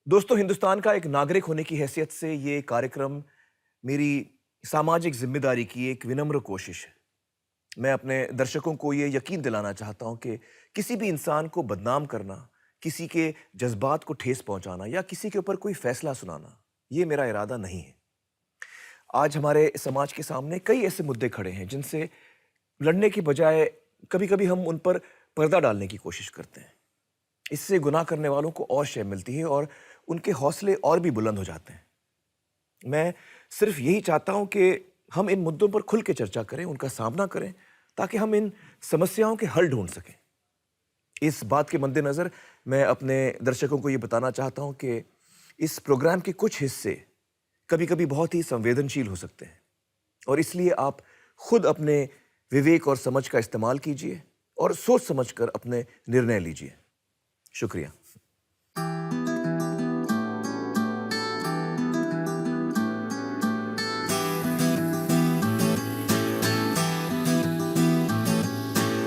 दोस्तों, हिंदुस्तान का एक नागरिक होने की हैसियत से ये कार्यक्रम मेरी सामाजिक जिम्मेदारी की एक विनम्र कोशिश है। मैं अपने दर्शकों को ये यकीन दिलाना चाहता हूँ कि किसी भी इंसान को बदनाम करना, किसी के जज्बात को ठेस पहुंचाना या किसी के ऊपर कोई फैसला सुनाना, ये मेरा इरादा नहीं है। आज हमारे समाज के सामने कई ऐसे मुद्दे खड़े हैं जिनसे लड़ने की बजाय कभी-कभी हम उन पर पर्दा डालने की कोशिश करते हैं। इससे गुनाह करने वालों को और शय मिलती है और उनके हौसले और भी बुलंद हो जाते हैं। मैं सिर्फ यही चाहता हूं कि हम इन मुद्दों पर खुल के चर्चा करें, उनका सामना करें, ताकि हम इन समस्याओं के हल ढूंढ सकें। इस बात के मद्देनजर मैं अपने दर्शकों को ये बताना चाहता हूं कि इस प्रोग्राम के कुछ हिस्से कभी-कभी बहुत ही संवेदनशील हो सकते हैं और इसलिए आप खुद अपने विवेक और समझ का इस्तेमाल कीजिए और सोच समझकर अपने निर्णय लीजिए। शुक्रिया।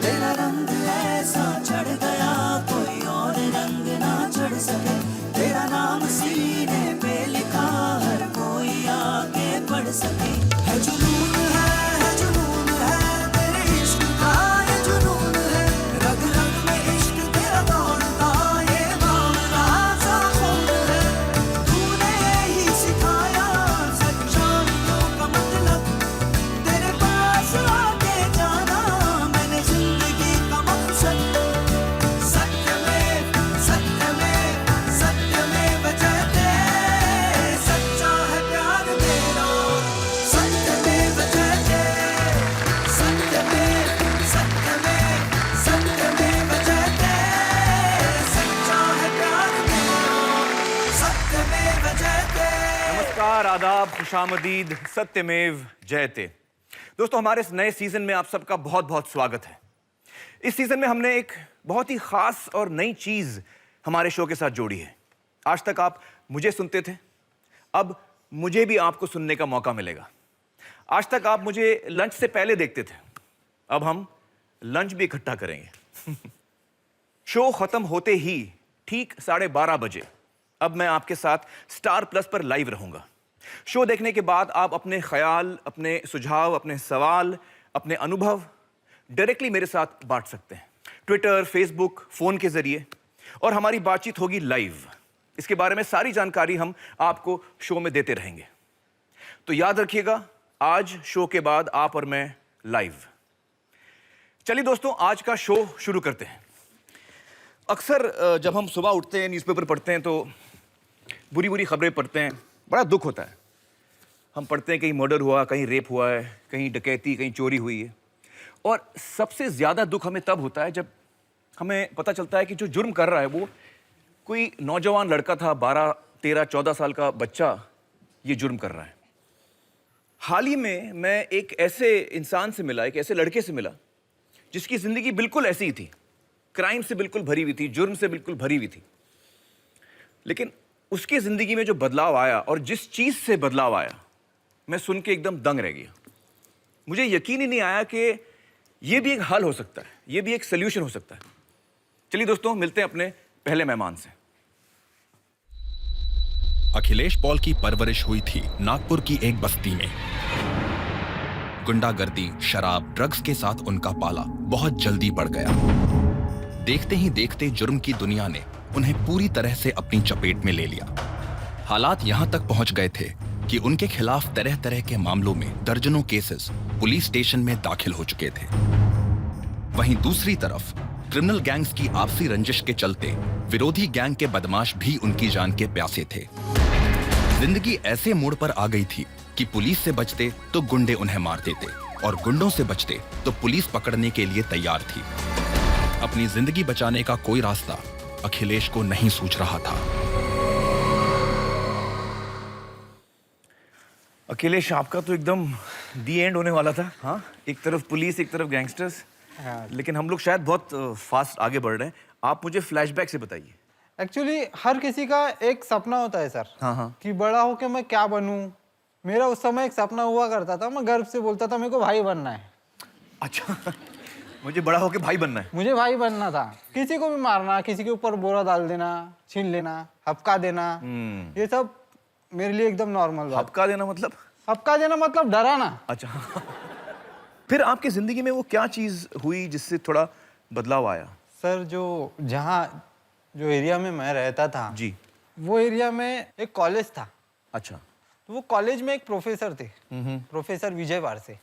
तेरा रंग ऐसा चढ़ गया कोई और रंग ना चढ़ सके। तेरा नाम सीने पे लिखा हर कोई आगे बढ़ सके। है जुनून है तेरे इश्क का ये जुनून है। रग रग में इश्क तेरा दौड़ता ये बावला सा खून है। तूने ही सिखाया सच्चाइयों का मतलब। तेरे पास आके जाना मैंने जिंदगी का मकसद। सत्यमेव सत्यमेव सत्यमेव जयते। सच्चा है प्यार तेरा सत्यमेव जयते। सत्यमेव सत्यमेव सत्यमेव जयते। सच्चा है प्यार तेरा सत्यमेव जयते। नमस्कार, आदाब, खुशामदीद, सत्यमेव जयते। दोस्तों, हमारे इस नए सीजन में आप सबका बहुत बहुत स्वागत है। इस सीजन में हमने एक बहुत ही खास और नई चीज हमारे शो के साथ जोड़ी है। आज तक आप मुझे सुनते थे, अब मुझे भी आपको सुनने का मौका मिलेगा। आज तक आप मुझे लंच से पहले देखते थे, अब हम लंच भी इकट्ठा करेंगे। शो खत्म होते ही ठीक 12:30 बजे अब मैं आपके साथ स्टार प्लस पर लाइव रहूंगा। शो देखने के बाद आप अपने ख्याल, अपने सुझाव, अपने सवाल, अपने अनुभव डायरेक्टली मेरे साथ बांट सकते हैं, ट्विटर, फेसबुक, फोन के जरिए, और हमारी बातचीत होगी लाइव। इसके बारे में सारी जानकारी हम आपको शो में देते रहेंगे। तो याद रखिएगा, आज शो के बाद आप और मैं लाइव। चलिए दोस्तों, आज का शो शुरू करते हैं। अक्सर जब हम सुबह उठते हैं, न्यूज़पेपर पढ़ते हैं तो बुरी बुरी खबरें पढ़ते हैं, बड़ा दुख होता है। हम पढ़ते हैं कहीं मर्डर हुआ, कहीं रेप हुआ है, कहीं डकैती, कहीं चोरी हुई है। और सबसे ज़्यादा दुख हमें तब होता है जब हमें पता चलता है कि जो जुर्म कर रहा है वो कोई नौजवान लड़का था, 12, 13, 14 साल का बच्चा ये जुर्म कर रहा है। हाल ही में मैं एक ऐसे इंसान से मिला, एक ऐसे लड़के से मिला जिसकी ज़िंदगी बिल्कुल ऐसी ही थी, क्राइम से बिल्कुल भरी हुई थी, जुर्म से बिल्कुल भरी हुई थी। लेकिन उसकी ज़िंदगी में जो बदलाव आया और जिस चीज़ से बदलाव आया, मैं सुन के एकदम दंग रह गया। मुझे यकीन ही नहीं आया कि ये भी एक हल हो सकता है, ये भी एक सल्यूशन हो सकता है। चलिए दोस्तों, मिलते हैं अपने पहले मेहमान से। अखिलेश पॉल की परवरिश हुई थी नागपुर की एक बस्ती में। गुंडागर्दी, शराब, ड्रग्स के साथ उनका पाला बहुत जल्दी बढ़ गया। देखते ही देखते जुर्म की दुनिया ने उन्हें पूरी तरह से अपनी चपेट में ले लिया। हालात यहां तक पहुंच गए थे कि उनके खिलाफ तरह तरह के मामलों में दर्जनों केसेस पुलिस स्टेशन में दाखिल हो चुके थे। वहीं दूसरी तरफ क्रिमिनल गैंग्स की आपसी रंजिश के चलते विरोधी गैंग के बदमाश भी उनकी जान के प्यासे थे। जिंदगी ऐसे मोड़ पर आ गई थी कि पुलिस से बचते तो गुंडे उन्हें मार देते और गुंडों से बचते तो पुलिस पकड़ने के लिए तैयार थी। अपनी जिंदगी बचाने का कोई रास्ता अखिलेश को नहीं सूझ रहा था। अखिलेश, आपका तो एकदम दी एंड होने वाला था। हाँ, एक तरफ पुलिस, एक तरफ गैंगस्टर्स। लेकिन हम लोग शायद बहुत फास्ट आगे बढ़ रहे हैं। आप मुझे फ्लैशबैक से बताइए। एक्चुअली हर किसी का एक सपना होता है सर। हाँ। कि बड़ा होके मैं क्या बनूं। मेरा उस समय एक सपना हुआ करता था, मैं गर्व से बोलता था मेरे को भाई बनना है। अच्छा, मुझे बड़ा होके भाई बनना है। मुझे भाई बनना था, किसी को भी मारना, किसी के ऊपर बोरा डाल देना, छीन लेना, हपका देना, ये सब मेरे लिए एकदम नॉर्मल बात। हपका देना मतलब? हपका देना मतलब डराना। अच्छा। फिर आपकी जिंदगी में वो क्या चीज हुई जिससे थोड़ा बदलाव आया? सर जो एरिया में मैं रहता था जी। वो एरिया में एक कॉलेज था। अच्छा। तो वो कॉलेज में एक प्रोफेसर थे, प्रोफेसर विजय वारसे।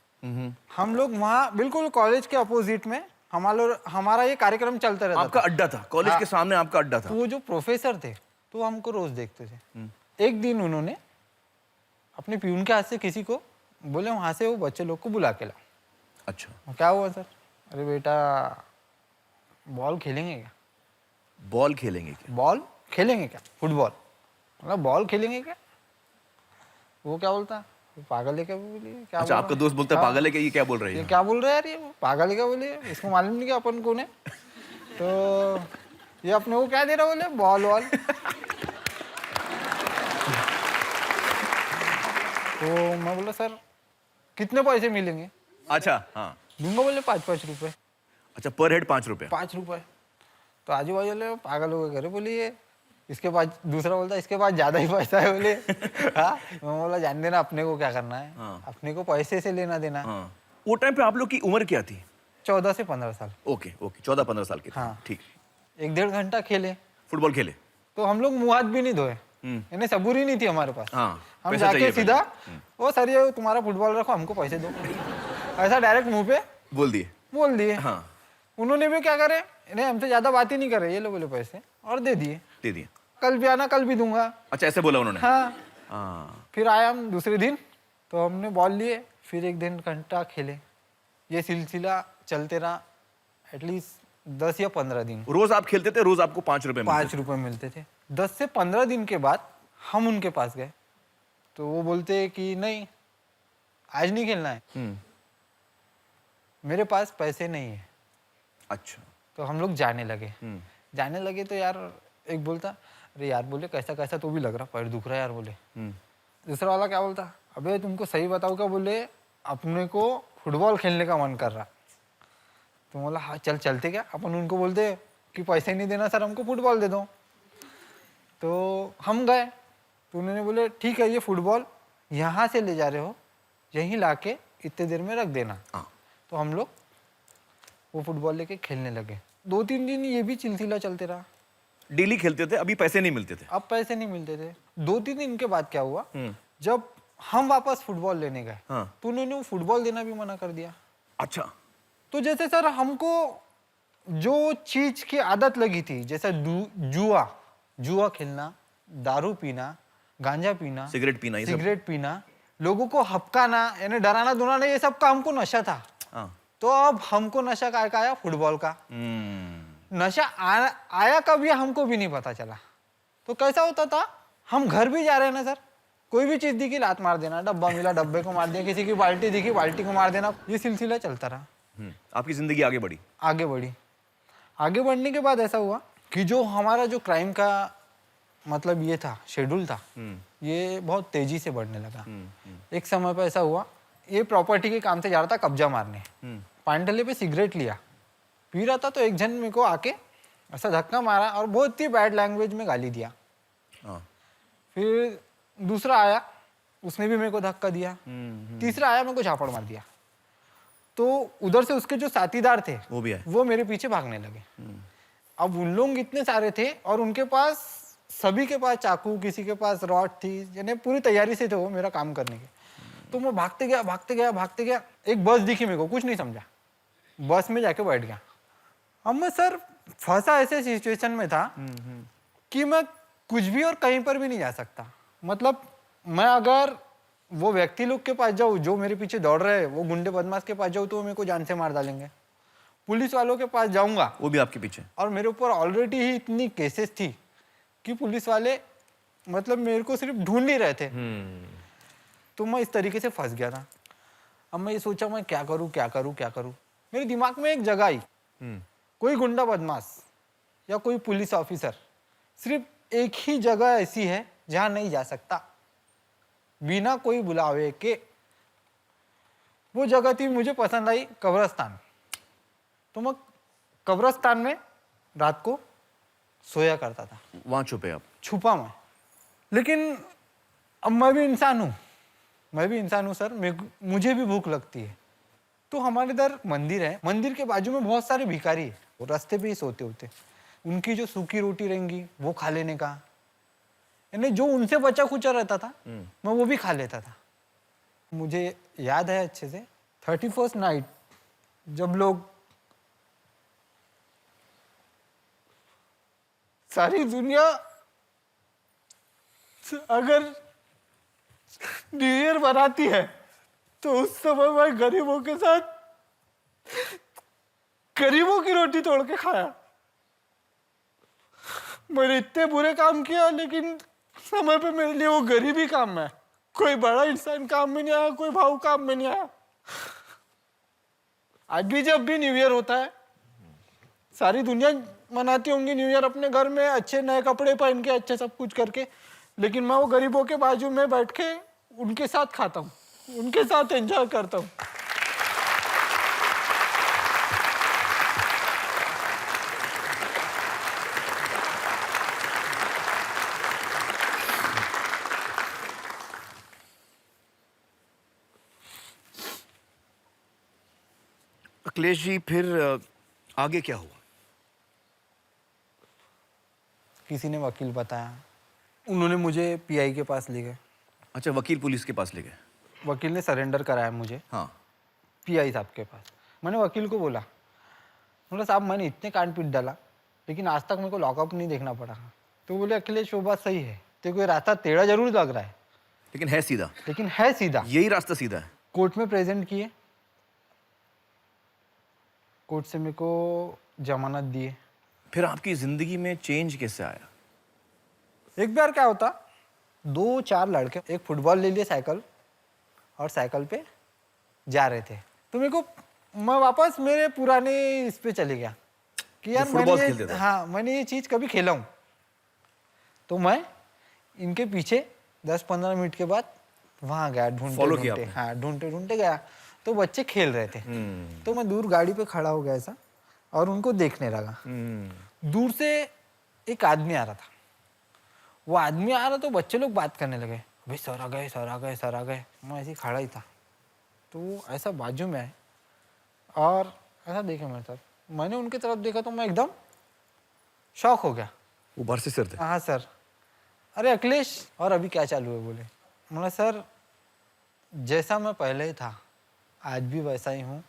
हम लोग वहाँ बिल्कुल कॉलेज के अपोजिट में हमारा ये कार्यक्रम चलता रहता आपका था। अड्डा था, कॉलेज के सामने आपका अड्डा था। तो वो जो प्रोफेसर थे तो हमको रोज देखते थे। एक दिन उन्होंने अपने प्यून के हाथ से किसी को बोले वहां से वो बच्चे लोग को बुला के लाओ। अच्छा। क्या हुआ सर? अरे बेटा बॉल खेलेंगे क्या? बॉल खेलेंगे क्या? बॉल खेलेंगे क्या? फुटबॉल। मतलब बॉल खेलेंगे क्या? वो क्या बोलता? वो पागल है क्या? बोलिए क्या? अच्छा, आपका दोस्त बोलता है पागल है क्या? ये क्या बोल रही ये है? क्या बोल रहा है यार? ये पागल है क्या? बोलिए, इसको मालूम नहीं कि अपन कौन है। तो ये अपने को क्या दे रहा? बोले बॉल वॉल। तो मैं बोला सर कितने पैसे मिलेंगे? अच्छा, हाँ। दूंगा बोले 5-5 रुपए। अच्छा, पर हेड 5 रुपए। 5 रुपए। तो आजू बाजू वाले पागल हो गए, करे बोलिए इसके पास, दूसरा बोलता इसके पास ज्यादा ही पैसा है। बोले हाँ। मैं बोला जान देना, अपने को क्या करना है। हाँ। अपने को पैसे से लेना देना। हाँ। वो टाइम पे आप लोग की उम्र क्या थी? 14 से 15 साल। ओके ओके, 14-15 साल के थे। हाँ। ठीक। 1-1.5 घंटा खेले। फुटबॉल खेले? तो हम लोग मुंह हाथ भी नहीं धोए, यानी सबूरी ही नहीं थी हमारे पास। हाँ, हम पैसा जाके चाहिए सीधा ओ सर ये तुम्हारा फुटबॉल रखो, हमको पैसे दो, ऐसा डायरेक्ट मुंह पे बोल दिए। हाँ। हाँ। उन्होंने भी क्या करे, इन्हें हमसे ज्यादा बात ही नहीं करे, ये लो बोले पैसे और दे दिए। दे दिए। कल भी आना, कल भी दूंगा। अच्छा, ऐसे बोला उन्होंने? हाँ। हाँ। फिर आए हम दूसरे दिन, तो हमने बॉल लिए, फिर 1-1.5 घंटा खेले। ये सिलसिला चलते रहा एटलीस्ट 10 या 15 दिन। रोज आप खेलते थे? रोज आपको 5 रुपए मिलते 5 रुपए मिलते थे। 10 से 15 दिन के बाद हम उनके पास गए, तो वो बोलते कि नहीं आज नहीं खेलना है, थे? मेरे पास पैसे नहीं है। अच्छा। तो हम लोग जाने लगे तो यार एक बोलता अरे यार, बोले कैसा कैसा तो भी लग रहा, पैर दुख रहा है यार। बोले दूसरा वाला क्या बोलता, अबे तुमको सही बताओ क्या? बोले अपने को फुटबॉल खेलने का मन कर रहा। तो बोला हाँ चलते क्या? अपन उनको बोलते कि पैसे नहीं देना सर, हमको फुटबॉल दे दो। तो हम गए, तो उन्होंने बोले ठीक है, ये फुटबॉल यहाँ से ले जा रहे हो, यहीं लाके इतने देर में रख देना। तो हम लोग वो फुटबॉल लेके खेलने लगे। 2-3 दिन ये भी सिलसिला चलते रहा। डेली खेलते थे? अभी पैसे नहीं मिलते थे? अब पैसे नहीं मिलते थे। 2-3 दिन के बाद क्या हुआ, जब हम वापस फुटबॉल लेने गए, हाँ। तो उन्होंने वो फुटबॉल देना भी मना कर दिया। अच्छा। तो जैसे सर हमको जो चीज की आदत लगी थी, जैसे जुआ खेलना, दारू पीना, गांजा पीना, सिगरेट पीना, लोगों को हपकाना, यानी डराना धुनाना, ये सब का हमको नशा था। हाँ। तो अब हमको नशा का आया फुटबॉल का। नशा आया कब ये हमको भी नहीं पता चला। तो कैसा होता था, हम घर भी जा रहे हैं ना सर, कोई भी चीज दिखी लात मार देना, डब्बा मिला डब्बे को मार दिया, किसी की बाल्टी दिखी बाल्टी को मार देना, ये सिलसिला चलता रहा। आपकी जिंदगी आगे बढ़ी? आगे बढ़ने के बाद ऐसा हुआ कि जो हमारा जो क्राइम का मतलब ये था, शेड्यूल था, ये बहुत तेजी से बढ़ने लगा। एक समय पर ऐसा हुआ, ये प्रॉपर्टी के काम से जा रहा था कब्जा मारने, पांडले पे सिगरेट लिया, पी रहा था, तो एक जन मेरे को आके ऐसा धक्का मारा और बहुत ही बैड लैंग्वेज में गाली दिया। फिर दूसरा आया, उसने भी मेरे को धक्का दिया। तीसरा आया, मेरे को झापड़ मार दिया। तो उधर से उसके जो साथीदार थे वो मेरे पीछे भागने लगे। अब उन लोग इतने सारे थे और उनके पास, सभी के पास चाकू, किसी के पास रॉड थी, यानी पूरी तैयारी से थे वो मेरा काम करने के। तो मैं भागते गया। एक बस दिखी मेरे को, कुछ नहीं समझा, बस में जाके बैठ गया। अब मैं सर फंसा ऐसे सिचुएशन में था कि मैं कुछ भी और कहीं पर भी नहीं जा सकता। मतलब मैं अगर वो व्यक्ति लोग के पास जाऊँ जो मेरे पीछे दौड़ रहे हैं, वो गुंडे बदमाश के पास जाऊँ तो वो मेरे को जान से मार डालेंगे। पुलिस वालों के पास जाऊंगा, वो भी आपके पीछे, और मेरे ऊपर ऑलरेडी ही इतनी केसेस थी कि पुलिस वाले मतलब मेरे को सिर्फ ढूंढ नहीं रहे थे। तो मैं इस तरीके से फंस गया था। अब मैं ये सोचा मैं क्या करूं। मेरे दिमाग में एक जगह आई, कोई गुंडा बदमाश या कोई पुलिस ऑफिसर सिर्फ एक ही जगह ऐसी है जहां नहीं जा सकता बिना कोई बुलावे के। वो जगह थी, मुझे पसंद आई, कब्रिस्तान। तो मैं कब्रिस्तान में रात को सोया करता था, वहां छुपे आप? छुपा मैं। लेकिन अब मैं भी इंसान हूँ सर, मुझे भी भूख लगती है। तो हमारे इधर मंदिर है, मंदिर के बाजू में बहुत सारे भिखारी है, वो रास्ते पे ही सोते होते। उनकी जो सूखी रोटी रहेंगी वो खा लेने का, यानी जो उनसे बचा खुचा रहता था मैं वो भी खा लेता था। मुझे याद है अच्छे से 31st नाइट जब लोग सारी दुनिया अगर न्यू ईयर बनाती है तो उस समय मैं गरीबों के साथ गरीबों की रोटी तोड़ के खाया। मैंने इतने बुरे काम किया लेकिन समय पे मेरे लिए वो गरीबी काम में, कोई बड़ा इंसान काम में नहीं आया, कोई भाव काम में नहीं आया। आज भी जब भी न्यू ईयर होता है, सारी दुनिया मनाती होंगी न्यू ईयर अपने घर में, अच्छे नए कपड़े पहन के, अच्छे सब कुछ करके, लेकिन मैं वो गरीबों के बाजू में बैठ के उनके साथ खाता हूँ, उनके साथ एंजॉय करता हूँ। अखिलेश जी, फिर आगे क्या हुआ? किसी ने वकील बताया, उन्होंने मुझे पीआई के पास ले गए। अच्छा, वकील पुलिस के पास ले गए? वकील ने सरेंडर कराया मुझे हाँ। पीआई साहब के पास। मैंने वकील को बोला साहब मैंने इतने कांड पीट डाला लेकिन आज तक मेरे को लॉकअप नहीं देखना पड़ा। तो बोले अखिलेश वो बात सही है, तेरे को ये रास्ता टेढ़ा जरूर लग रहा है लेकिन है सीधा। यही रास्ता सीधा है। कोर्ट में प्रेजेंट किए, कोर्ट से मेरे को जमानत दिए। फिर आपकी जिंदगी में चेंज कैसे आया? एक बार क्या होता, 2-4 लड़के एक फुटबॉल ले लिए साइकिल और साइकिल पे जा रहे थे। तो मेरे को, मैं वापस मेरे पुराने इस पे चले गया कि यार मैंने ये चीज कभी खेला हूँ। तो मैं इनके पीछे 10-15 मिनट के बाद वहां गया, ढूंढते गया। तो बच्चे खेल रहे थे। तो मैं दूर गाड़ी पे खड़ा हो गया ऐसा और उनको देखने लगा। दूर से एक आदमी आ रहा था, वो आदमी आ रहा तो बच्चे लोग बात करने लगे, भाई सर आ गए। मैं ऐसे ही खड़ा ही था। तो वो ऐसा बाजू में आए और ऐसा देखे मेरे तरफ, मैंने उनकी तरफ देखा तो मैं एकदम शॉक हो गया। वो बाहर से सर थे? हाँ सर। अरे अखिलेश, और अभी क्या चालू है? बोले मैंने सर जैसा मैं पहले ही था आज भी वैसा ही हूँ,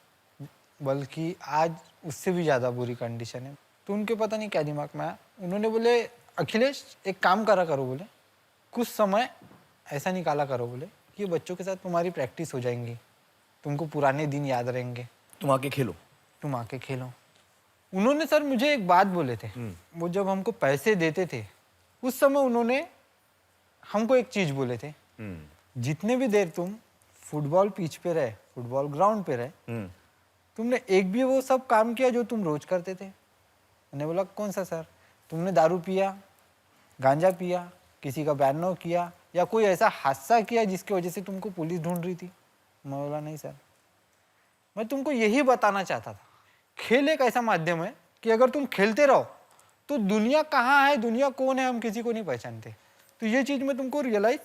बल्कि आज उससे भी ज़्यादा बुरी कंडीशन है। तो उनके पता नहीं क्या दिमाग में आया, उन्होंने बोले अखिलेश एक काम करा करो, बोले कुछ समय ऐसा निकाला करो, बोले कि बच्चों के साथ तुम्हारी प्रैक्टिस हो जाएंगी, तुमको पुराने दिन याद रहेंगे, तुम आके खेलो। उन्होंने सर मुझे एक बात बोले थे, वो जब हमको पैसे देते थे उस समय उन्होंने हमको एक चीज बोले थे, जितने भी देर तुम फुटबॉल पिच पे रहे, फुटबॉल ग्राउंड पे रहे, तुमने एक भी वो सब काम किया जो तुम रोज करते थे? मैंने बोला कौन सा सर? तुमने दारू पिया, गांजा पिया, किसी का बैननो किया, या कोई ऐसा हादसा किया जिसकी वजह से तुमको पुलिस ढूंढ रही थी? मैं बोला नहीं सर, मैं तुमको यही बताना चाहता था, खेल एक ऐसा माध्यम है कि अगर तुम खेलते रहो तो दुनिया कहाँ है, दुनिया कौन है, हम किसी को नहीं पहचानते। तो ये चीज मैं तुमको रियलाइज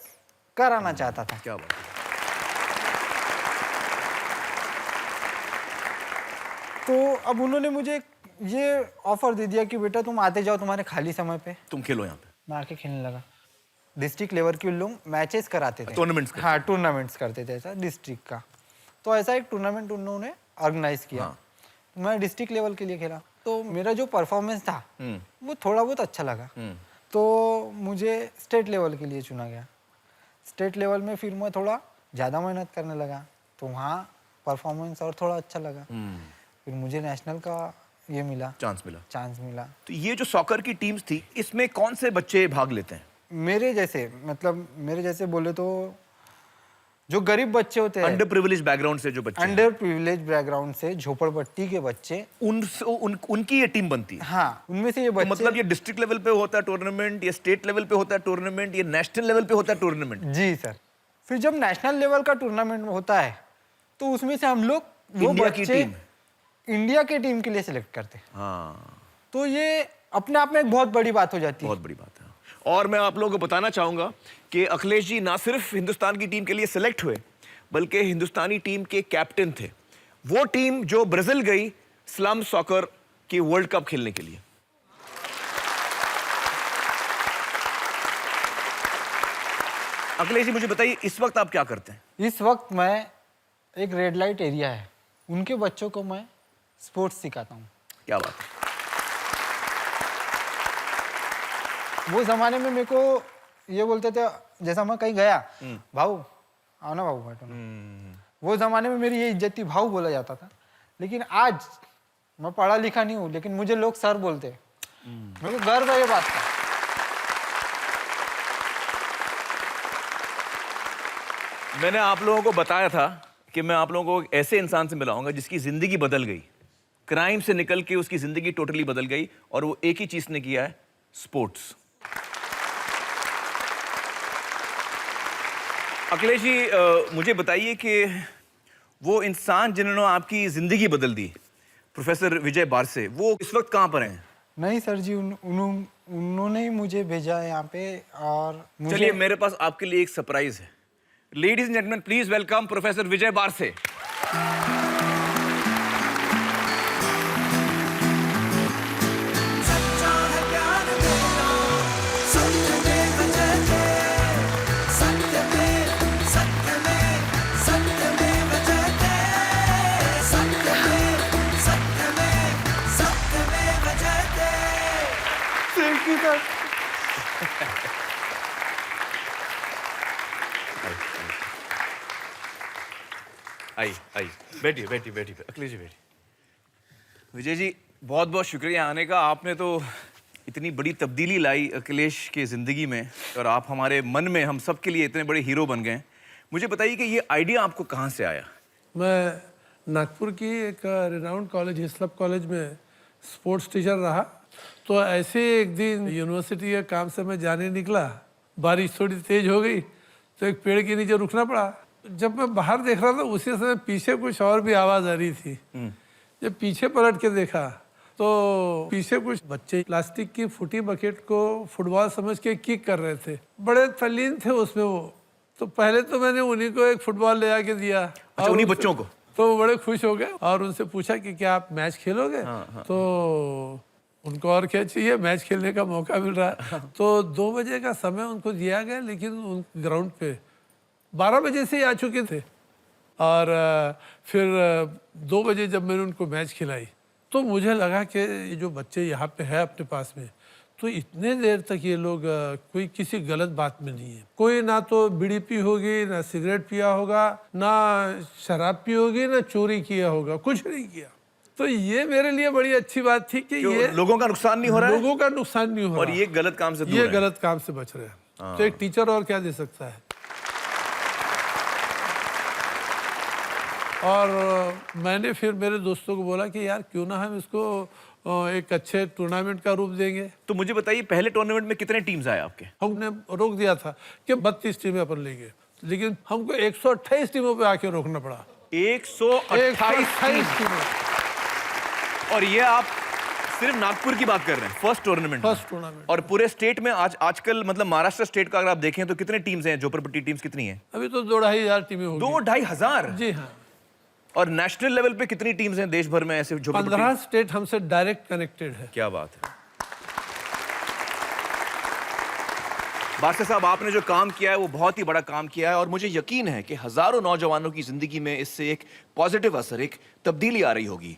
कराना चाहता था। क्या बात। तो अब उन्होंने मुझे ये ऑफर दे दिया कि बेटा तुम आते जाओ तुम्हारे खाली समय पे, तुम खेलो यहाँ पे। मैं आके खेलने लगा। डिस्ट्रिक्ट लेवल के लोग मैचेस कराते थे, टूर्नामेंट्स करते थे ऐसा डिस्ट्रिक्ट का। तो ऐसा एक टूर्नामेंट उन्होंने ऑर्गेनाइज किया। मैं डिस्ट्रिक्ट लेवल के लिए खेला, तो मेरा जो परफॉर्मेंस था वो थोड़ा बहुत अच्छा लगा, तो मुझे स्टेट लेवल के लिए चुना गया। स्टेट लेवल में फिर मैं थोड़ा ज़्यादा मेहनत करने लगा, तो वहाँ परफॉर्मेंस और थोड़ा अच्छा लगा। फिर मुझे नेशनल का ये मिला, चांस मिला। तो ये जो सॉकर की टीम्स थी, इसमें कौन से बच्चे भाग लेते हैं? मेरे जैसे बोले तो जो गरीब बच्चे होते हैं, अंडर प्रिविलेज बैकग्राउंड से, झोपड़पट्टी के बच्चे, उनकी ये टीम बनती है। हाँ, उनमें से ये बच्चे। तो मतलब ये डिस्ट्रिक्ट लेवल पे होता है टूर्नामेंट, ये स्टेट लेवल पे होता है टूर्नामेंट, ये नेशनल लेवल पे होता है टूर्नामेंट? जी सर। फिर जब नेशनल लेवल का टूर्नामेंट होता है तो उसमें से हम लोग वो इंडिया की टीम, इंडिया के टीम के लिए सिलेक्ट करते। हाँ, तो ये अपने आप में एक बहुत बड़ी बात हो जाती है। बहुत बड़ी बात है। और मैं आप लोगों को बताना चाहूंगा कि अखिलेश जी ना सिर्फ हिंदुस्तान की टीम के लिए सिलेक्ट हुए, बल्कि हिंदुस्तानी टीम के कैप्टन थे। वो टीम जो ब्राजील गई स्लम सॉकर की वर्ल्ड कप खेलने के लिए। अखिलेश जी मुझे बताइए, इस वक्त आप क्या करते हैं? इस वक्त मैं एक रेड लाइट एरिया है, उनके बच्चों को मैं स्पोर्ट्स सिखाता हूँ। क्या बात है। वो जमाने में मेरे को ये बोलते थे, जैसा मैं कहीं गया, भाऊ आओ ना भाऊ बैठो ना। वो जमाने में मेरी ये इज्जत थी, भाऊ बोला जाता था। लेकिन आज मैं पढ़ा लिखा नहीं हूँ, लेकिन मुझे लोग सर बोलते हैं। मेरे को गर्व है ये बात का। मैंने आप लोगों को बताया था कि मैं आप लोगों को एक ऐसे इंसान से मिलाऊंगा जिसकी जिंदगी बदल गई, क्राइम से निकल के उसकी जिंदगी टोटली बदल गई, और वो एक ही चीज ने किया है, स्पोर्ट्स। अखिलेश जी मुझे बताइए कि वो इंसान जिन्होंने आपकी जिंदगी बदल दी, प्रोफेसर विजय बारसे, वो इस वक्त कहां पर हैं? नहीं सर जी, उन्होंने ही मुझे भेजा है यहाँ पे। और चलिए, मेरे पास आपके लिए एक सरप्राइज है। Ladies and gentleman, please welcome professor Vijay Barse. सच्चा है प्यार तेरा, सत्यमेव जयते, सत्यमेव सत्यमेव सत्यमेव जयते, सत्यमेव सत्यमेव सत्यमेव जयते। Thank you sir. आई बैठिए बैठिए बैठिए, अखिलेश जी बैठिए। विजय जी बहुत बहुत शुक्रिया आने का। आपने तो इतनी बड़ी तब्दीली लाई अखिलेश की ज़िंदगी में, और आप हमारे मन में हम सब के लिए इतने बड़े हीरो बन गए। मुझे बताइए कि ये आइडिया आपको कहाँ से आया? मैं नागपुर की एक रिनाउंड कॉलेज, हिस्लप कॉलेज में स्पोर्ट्स टीचर रहा। तो ऐसे एक दिन यूनिवर्सिटी के काम से मैं जाने निकला, बारिश थोड़ी तेज हो गई तो एक पेड़ के नीचे रुकना पड़ा। जब मैं बाहर देख रहा था उसी समय पीछे कुछ और भी आवाज़ आ रही थी। जब पीछे पलट के देखा तो पीछे कुछ बच्चे प्लास्टिक की फूटी बकेट को फुटबॉल समझ के किक कर रहे थे। बड़े तल्लीन थे उसमें वो। तो पहले तो मैंने उन्हीं को एक फुटबॉल ले आके दिया। अच्छा, उन्हीं बच्चों को? तो वो बड़े खुश हो गए और उनसे पूछा कि क्या आप मैच खेलोगे? तो उनको और क्या चाहिए, मैच खेलने का मौका मिल रहा है। तो 2 बजे का समय उनको दिया गया, लेकिन उन ग्राउंड पे 12 बजे से ही आ चुके थे। और फिर 2 बजे जब मैंने उनको मैच खिलाई तो मुझे लगा कि ये जो बच्चे यहाँ पे है अपने पास में, तो इतने देर तक ये लोग कोई किसी गलत बात में नहीं है। कोई ना तो बीड़ी पी होगी, ना सिगरेट पिया होगा, ना शराब पी होगी, ना चोरी किया होगा, कुछ नहीं किया। तो ये मेरे लिए बड़ी अच्छी बात थी कि ये लोगों का नुकसान नहीं हो रहा है, लोगों का नुकसान नहीं हो रहा, और ये गलत काम से दूर ये है। गलत काम से बच रहे हैं। तो एक टीचर और क्या दे सकता है। और मैंने फिर मेरे दोस्तों को बोला कि यार क्यों ना हम इसको एक अच्छे टूर्नामेंट का रूप देंगे। तो मुझे बताइए, पहले टूर्नामेंट में कितने टीम्स आए आपके? हमने रोक दिया था कि 32 टीमें अपन लेंगे, लेकिन हमको 128 टीमों पे आके रोकना पड़ा। 128 टीमें। और ये आप सिर्फ नागपुर की बात कर रहे हैं, फर्स्ट टूर्नामेंट। First tournament. और पूरे स्टेट में आजकल मतलब महाराष्ट्र स्टेट का अगर आप देखें तो कितने टीम्स हैं? झोपड़पट्टी टीम्स कितनी हैं? अभी तो 2,500 टीमें होंगी। 2,500? जी हाँ। और नेशनल लेवल पे कितनी टीम्स हैं देश भर में ऐसे झोपड़पट्टी? 15 स्टेट हमसे डायरेक्ट कनेक्टेड है। क्या बात है। बारसे साहब, आपने जो काम किया है वो बहुत ही बड़ा काम किया है, और मुझे यकीन है कि हजारों नौजवानों की जिंदगी में इससे एक पॉजिटिव असर, एक तब्दीली आ रही होगी।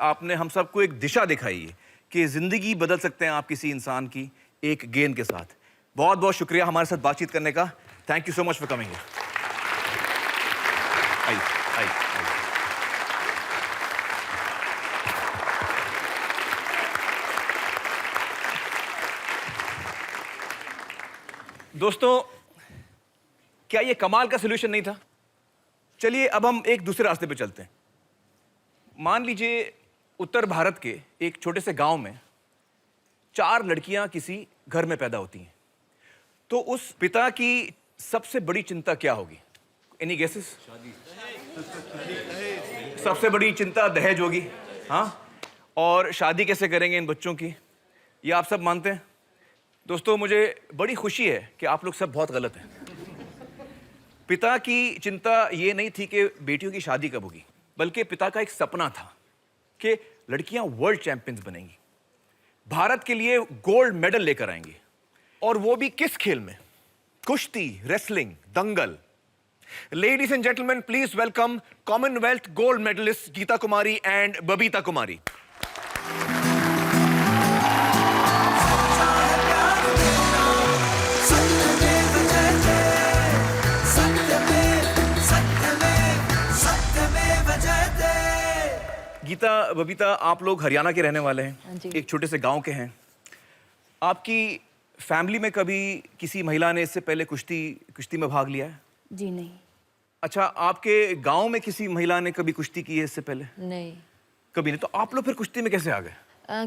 आपने हम सबको एक दिशा दिखाई है कि जिंदगी बदल सकते हैं आप किसी इंसान की एक गेंद के साथ। बहुत बहुत शुक्रिया हमारे साथ बातचीत करने का। Thank you so much for coming here. आइए। दोस्तों, क्या ये कमाल का सलूशन नहीं था? चलिए अब हम एक दूसरे रास्ते पे चलते हैं। मान लीजिए उत्तर भारत के एक छोटे से गांव में 4 लड़कियां किसी घर में पैदा होती हैं, तो उस पिता की सबसे बड़ी चिंता क्या होगी? Any guesses? सबसे बड़ी चिंता दहेज होगी, हाँ? और शादी कैसे करेंगे इन बच्चों की, ये आप सब मानते हैं? दोस्तों, मुझे बड़ी खुशी है कि आप लोग सब बहुत गलत हैं। पिता की चिंता ये नहीं थी कि बेटियों की शादी कब होगी, बल्कि पिता का एक सपना था कि लड़कियां वर्ल्ड चैंपियंस बनेंगी, भारत के लिए गोल्ड मेडल लेकर आएंगी, और वो भी किस खेल में? कुश्ती, wrestling, Dangal. Ladies and gentlemen, please welcome Commonwealth gold medalists Geeta Kumari and Babita Kumari. सत्यमेव जयते सत्यमेव सत्यमेव सत्यमेव जयते। गीता, बबीता, आप लोग हरियाणा के रहने वाले हैं, हाँ जी। एक छोटे से गांव के हैं। आपकी फैमिली में कभी किसी महिला ने इससे पहले कुश्ती में भाग लिया है? जी नहीं। अच्छा, आपके गांव में किसी महिला ने कभी कुश्ती की है इससे पहले? नहीं। कभी नहीं। तो आप लोग फिर कुश्ती में कैसे आ गए?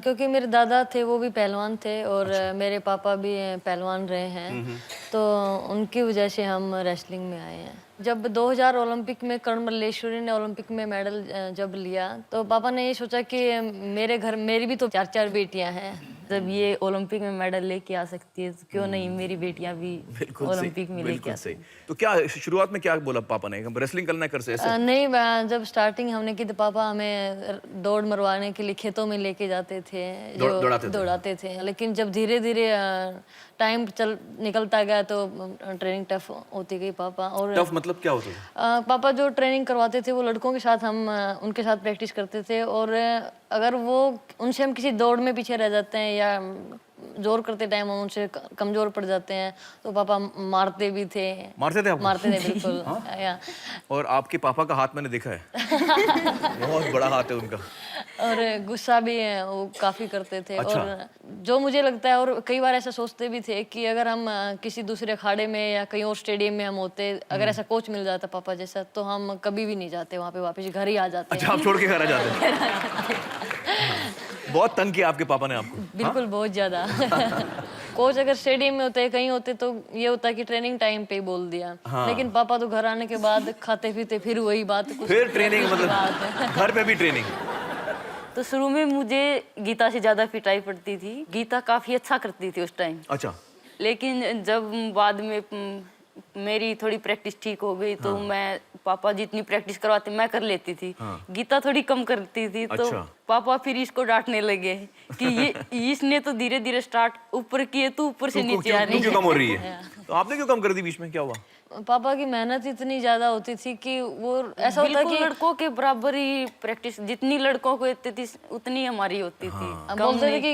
क्योंकि मेरे दादा थे, वो भी पहलवान थे, और मेरे पापा भी पहलवान रहे हैं, तो उनकी वजह से हम रेसलिंग में आए हैं। जब 2000 ओलंपिक में कर्ण मल्लेश्वरी ने ओलंपिक में मेडल जब लिया, तो पापा ने ये सोचा कि मेरे घर मेरी भी तो 4 बेटियां हैं, जब ये ओलंपिक में मेडल लेके आ सकती है, तो क्यों नहीं मेरी बेटियां भी ओलंपिक में लेके आ सकती हैं। तो क्या शुरुआत में क्या बोला पापा ने, रेसलिंग करना कर से ऐसे? नहीं, जब स्टार्टिंग हमने की तो पापा हमें दौड़ मरवाने के लिए खेतों में लेके जाते थे, दौड़ाते थे। लेकिन जब धीरे धीरे टाइम निकलता गया तो ट्रेनिंग टफ होती गई पापा। और टफ मतलब क्या होता है? पापा जो ट्रेनिंग करवाते थे वो लड़कों के साथ, हम उनके साथ प्रैक्टिस करते थे, और अगर वो उनसे हम किसी दौड़ में पीछे रह जाते हैं या जोर करते टाइम हम उनसे कमजोर पड़ जाते हैं, तो पापा मारते भी थे। मारते थे आपको? मारते थे, बिल्कुल। या और आपके पापा का हाथ मैंने देखा है, बहुत बड़ा हाथ है उनका। और गुस्सा भी वो काफी करते थे। अच्छा। और जो मुझे लगता है, और कई बार ऐसा सोचते भी थे कि अगर हम किसी दूसरे अखाड़े में या कहीं और स्टेडियम में हम होते, अगर ऐसा कोच मिल जाता पापा जैसा, तो हम कभी भी नहीं जाते वहाँ पे, वापस घर ही आ जाते। अच्छा, आप छोड़ के घर आ जाते हैं? बहुत तंग किया आपके पापा ने आपको? बिल्कुल, बहुत ज्यादा। कोच अगर स्टेडियम में होते, कहीं होते, तो ये होता कि ट्रेनिंग टाइम पे बोल दिया। लेकिन पापा तो घर आने के बाद खाते पीते फिर वही बात, फिर ट्रेनिंग, मतलब घर पे भी ट्रेनिंग? तो शुरू में मुझे गीता से ज़्यादा पिटाई पड़ती थी। गीता काफ़ी अच्छा करती थी उस टाइम। अच्छा। लेकिन जब बाद में मेरी थोड़ी प्रैक्टिस ठीक हो गई, तो मैं पापा जितनी प्रैक्टिस करवाते मैं कर लेती थी। गीता थोड़ी कम करती थी, तो अच्छा। पापा फिर इसको डांटने लगे कि ये इसने तो धीरे धीरे स्टार्ट ऊपर किए, तो ऊपर से नीचे आ रही क्यों कम हो रही है? तो आपने क्यों कम कर दी बीच में, क्या हुआ? पापा की मेहनत इतनी ज्यादा होती थी कि वो ऐसा होता कि लड़कों के बराबर ही प्रैक्टिस, जितनी लड़कों को होती थी उतनी हमारी होती थी। अब बोलते थे कि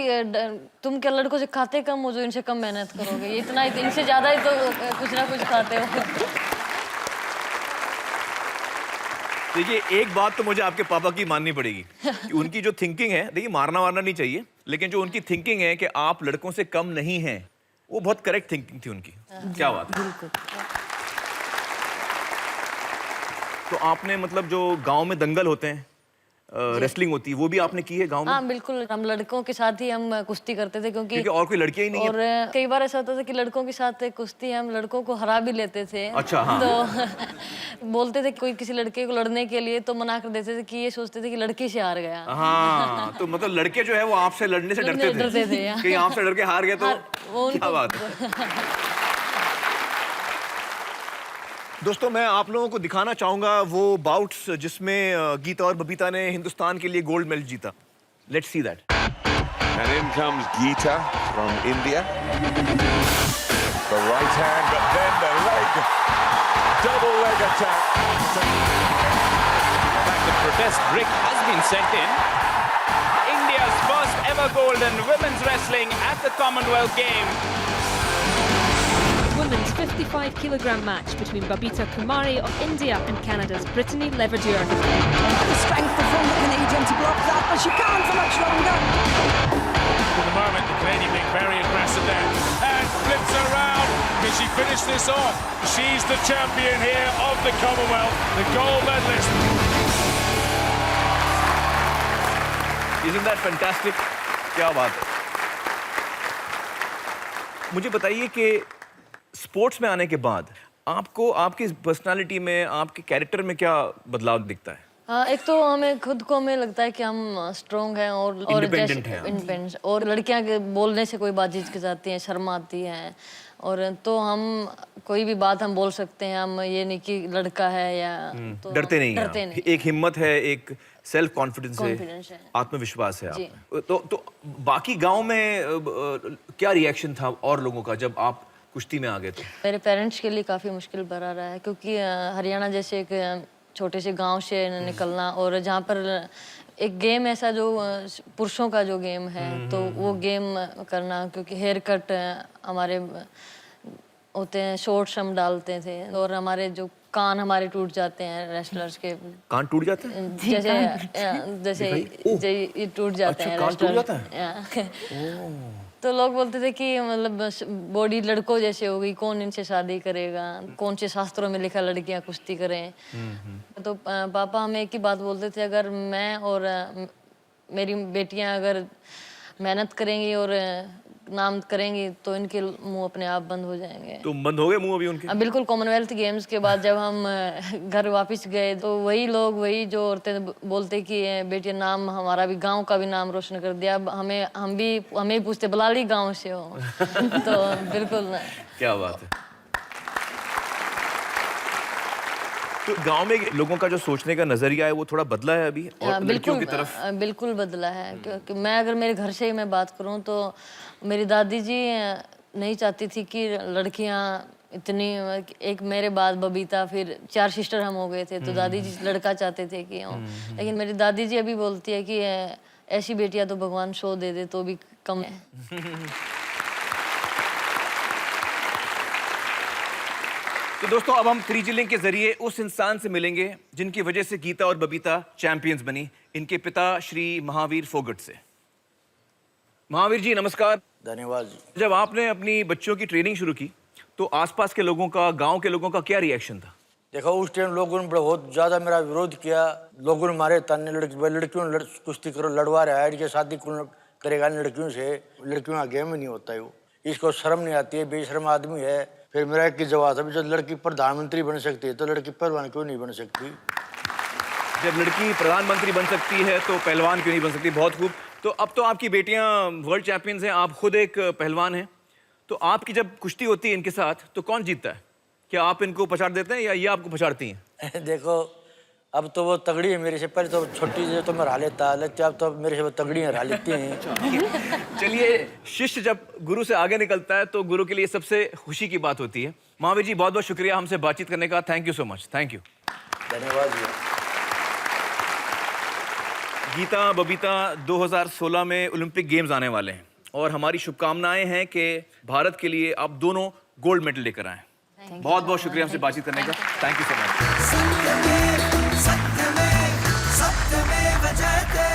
तुम क्या लड़कों से खाते कम हो जो इनसे कम मेहनत करोगे, ये इतना इनसे ज्यादा ही तो कुछ ना कुछ खाते हो। देखिए, एक बात तो मुझे आपके पापा की माननी पड़ेगी कि उनकी जो थिंकिंग है, देखिए मारना वारना नहीं चाहिए, लेकिन जो उनकी थिंकिंग है कि आप लड़कों से कम नहीं हैं, वो बहुत करेक्ट थिंकिंग थी उनकी। क्या बात है। तो आपने, मतलब जो गांव में दंगल होते हैं, रेसलिंग होती है, वो भी आपने की है गांव में? हाँ बिल्कुल, हम लड़कों के साथ ही हम कुश्ती करते थे, क्योंकि और कोई लड़कियां ही नहीं और कई बार ऐसा होता था कि लड़कों के साथ कुश्ती हम लड़कों को हरा भी लेते थे। अच्छा, हाँ। तो बोलते थे कोई किसी लड़के को लड़ने के लिए, तो मना कर देते थे कि ये सोचते थे कि लड़की से हार गया। हाँ, तो मतलब लड़के जो है वो आपसे लड़ने से डरते थे कि आपसे लड़के हार गए तो क्या बात है। दोस्तों, मैं आप लोगों को दिखाना चाहूंगा वो बाउट्स जिसमें गीता और बबीता ने हिंदुस्तान के लिए गोल्ड मेडल जीता। Let's see that. And in comes Geeta from India. The right hand, but then the leg. Double leg attack. In fact, the protest brick has been sent in. India's first ever gold in women's wrestling at the Commonwealth Games. Women's 55-kilogram match between Babita Kumari of India and Canada's Brittany Leverdur. The strength from the Canadian to block that, but she can't for much longer. For the moment, the Canadian being very aggressive there. And flips around. Can she finish this off? She's the champion here of the Commonwealth, the gold medalist. Isn't that fantastic? क्या बात है। मुझे बताइए कि sports में आने के बाद आपको आपकी पर्सनालिटी में, आपके कैरेक्टर में क्या बदलाव दिखता है? हाँ, एक तो हमें खुद को हमें लगता है कि हम स्ट्रोंग हैं और Independent हैं हम। इंडिपेंडेंट, और लड़कियां के बोलने से कोई बात झिझकिचाती हैं, शर्म आती हैं, और तो हम कोई भी बात हम बोल सकते हैं, हम ये नहीं कि लड़का है या तो डरते नहीं हैं डरते आप। नहीं। एक हिम्मत है, एक सेल्फ कॉन्फिडेंस Confidence है, है। आत्मविश्वास है जी। आप। तो बाकी गांव में क्या रिएक्शन था और लोगों का जब आप कुश्ती में आ गए? तो मेरे पेरेंट्स के लिए काफ़ी मुश्किल भरा रहा है, क्योंकि हरियाणा जैसे एक छोटे से गांव से निकलना, और जहाँ पर एक गेम ऐसा जो पुरुषों का जो गेम है, तो वो गेम करना, क्योंकि हेयर कट हमारे होते हैं, शॉर्ट्स हम डालते थे, और हमारे जो कान हमारे टूट जाते हैं रेस्लर्स के, कान टूट जाते हैं? जैसे ये टूट जाते अच्छा, हैं कान टूट wrestler। जाता तो लोग बोलते थे कि मतलब बॉडी लड़कों जैसे हो गई, कौन इनसे शादी करेगा, कौन से शास्त्रों में लिखा लड़कियां कुश्ती करें। तो पापा हमें एक ही बात बोलते थे, अगर मैं और मेरी बेटियां अगर मेहनत करेंगी और नाम करेंगी तो इनके मुंह अपने आप बंद हो जाएंगे। तो बंद हो गए मुंह अभी उनके? बिल्कुल। कॉमनवेल्थ गेम्स के बाद जब हम घर वापस गए, तो वही लोग, वही जो औरतें बोलते कि बेटी नाम हमारा भी, गांव का भी नाम रोशन कर दिया, अब हमें भी पूछते बलाली गांव से हो। तो बिल्कुल। क्या बात है। तो गांव में लोगों का जो सोचने का नजरिया है वो थोड़ा बदला है अभी और लड़कियों की तरफ? बिल्कुल बदला है, क्योंकि मैं अगर मेरे घर से ही मैं बात करूं तो मेरी दादी जी नहीं चाहती थी कि लड़कियां इतनी, एक मेरे बाद बबीता, फिर 4 सिस्टर हम हो गए थे, तो दादी जी लड़का चाहते थे कि हों, लेकिन मेरी दादी जी अभी बोलती है कि ऐसी बेटियां तो भगवान 100 दे दे तो भी कम है। तो दोस्तों अब हम त्रिजिलिंग के जरिए उस इंसान से मिलेंगे जिनकी वजह से गीता और बबीता चैंपियंस बनी, इनके पिता श्री महावीर फोगट से। महावीर जी नमस्कार। धन्यवाद जी। जब आपने अपनी बच्चों की ट्रेनिंग शुरू की तो आसपास के लोगों का, गांव के लोगों का क्या रिएक्शन था? देखो उस टाइम लोगों ने बहुत ज़्यादा मेरा विरोध किया, लोगों ने मारे ताने, लड़कियों ने कुश्ती करो, लड़वा रहा है, इनके शादी कौन करेगा लड़कियों से, लड़कियों का गेम ही नहीं होता है वो, इसको शर्म नहीं आती है, बेशर्म आदमी है। फिर मेरा एक जवाब था, जब लड़की प्रधानमंत्री बन सकती है तो लड़की पहलवान क्यों नहीं बन सकती? जब लड़की प्रधानमंत्री बन सकती है तो पहलवान क्यों नहीं बन सकती? बहुत खूब। तो अब तो आपकी बेटियां वर्ल्ड चैंपियंस हैं, आप खुद एक पहलवान हैं, तो आपकी जब कुश्ती होती है इनके साथ तो कौन जीतता है? क्या आप इनको पछाड़ देते हैं या ये आपको पछाड़ती हैं? देखो अब तो वो तगड़ी है मेरे से, पहले तो छोटी से तो मैं हरा लेता, लेकिन अब तो मेरे से वो तगड़ी हरा लेती हैं। चलिए, शिष्य जब गुरु से आगे निकलता है तो गुरु के लिए सबसे खुशी की बात होती है। महावीर जी बहुत बहुत शुक्रिया हमसे बातचीत करने का, thank you so much. Thank you. धन्यवाद जी। गीता, बबीता 2016 में ओलंपिक गेम्स आने वाले हैं और हमारी शुभकामनाएं हैं कि भारत के लिए आप दोनों गोल्ड मेडल लेकर आएं। बहुत बहुत शुक्रिया हमसे बातचीत करने का, थैंक यू सो मच। सत्यमेव जयते।